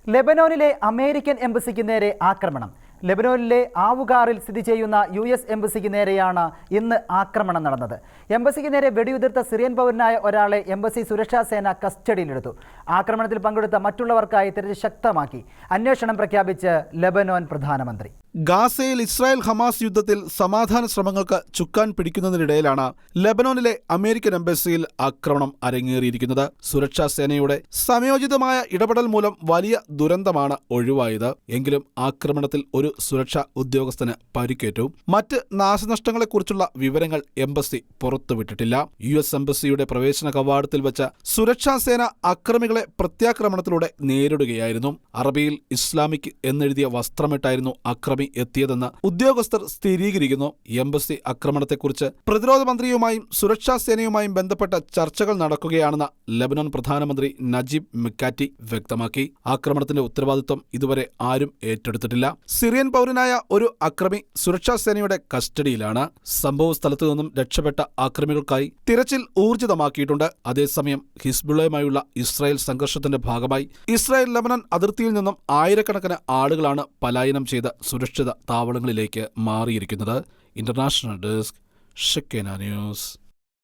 ലെബനോനിലെ American എംബസിക്ക് നേരെ ആക്രമണം. ലെബനോനിലെ ആവുകാറിൽ സ്ഥിതി ചെയ്യുന്ന US എംബസിക്ക് നേരെയാണ് ഇന്ന് ആക്രമണം നടന്നത്. എംബസിക്ക് നേരെ വെടിയുതിർത്ത സിറിയൻ പൗരനായ ഒരാളെ എംബസി സുരക്ഷാ സേന കസ്റ്റഡിയിലെടുത്തു. ആക്രമണത്തിൽ പങ്കെടുത്ത മറ്റുള്ളവർക്കായി തിരച്ചിൽ ശക്തമാക്കി. അന്വേഷണം പ്രഖ്യാപിച്ച് ലെബനോൻ പ്രധാനമന്ത്രി. ഗാസയിൽ ഇസ്രായേൽ ഹമാസ് യുദ്ധത്തിൽ സമാധാന ശ്രമങ്ങൾക്ക് ചുക്കാൻ പിടിക്കുന്നതിനിടയിലാണ് ലെബനോനിലെ അമേരിക്കൻ എംബസിയിൽ ആക്രമണം അരങ്ങേറിയിരിക്കുന്നത്. സുരക്ഷാ സേനയുടെ സമയോചിതമായ ഇടപെടൽ മൂലം വലിയ ദുരന്തമാണ് ഒഴിവായത്. എങ്കിലും ആക്രമണത്തിൽ ഒരു സുരക്ഷാ ഉദ്യോഗസ്ഥന് പരിക്കേറ്റു. മറ്റ് നാശനഷ്ടങ്ങളെക്കുറിച്ചുള്ള വിവരങ്ങൾ എംബസി പുറത്തുവിട്ടിട്ടില്ല. US എംബസിയുടെ പ്രവേശന കവാടത്തിൽ വെച്ച സുരക്ഷാ സേന അക്രമികളെ പ്രത്യാക്രമണത്തിലൂടെ നേരിടുകയായിരുന്നു. അറബിയിൽ ഇസ്ലാമിക് എന്നെഴുതിയ വസ്ത്രമിട്ടായിരുന്നു അക്രമി എത്തിയതെന്ന് ഉദ്യോഗസ്ഥർ സ്ഥിരീകരിക്കുന്നു. എംബസി ആക്രമണത്തെക്കുറിച്ച് പ്രതിരോധ മന്ത്രിയുമായും സുരക്ഷാ സേനയുമായും ബന്ധപ്പെട്ട ചർച്ചകൾ നടക്കുകയാണെന്ന് ലെബനോൻ പ്രധാനമന്ത്രി നജീബ് മിക്കാറ്റി വ്യക്തമാക്കി. ആക്രമണത്തിന്റെ ഉത്തരവാദിത്വം ഇതുവരെ ആരും ഏറ്റെടുത്തിട്ടില്ല. സിറിയൻ പൗരനായ ഒരു അക്രമി സുരക്ഷാ സേനയുടെ കസ്റ്റഡിയിലാണ്. സംഭവ സ്ഥലത്തു നിന്നും രക്ഷപ്പെട്ട ആക്രമികൾക്കായി തിരച്ചിൽ ഊർജിതമാക്കിയിട്ടുണ്ട്. അതേസമയം ഹിസ്ബുള്ളയുമായുള്ള ഇസ്രായേൽ സംഘർഷത്തിന്റെ ഭാഗമായി ഇസ്രായേൽ ലെബനൻ അതിർത്തിയിൽ നിന്നും ആയിരക്കണക്കിന് ആളുകളാണ് പലായനം ചെയ്ത സുരക്ഷിത താവളങ്ങളിലേക്ക് മാറിയിരിക്കുന്നത്. ഇന്റർനാഷണൽ ഡെസ്ക്, ഷെക്കേന ന്യൂസ്.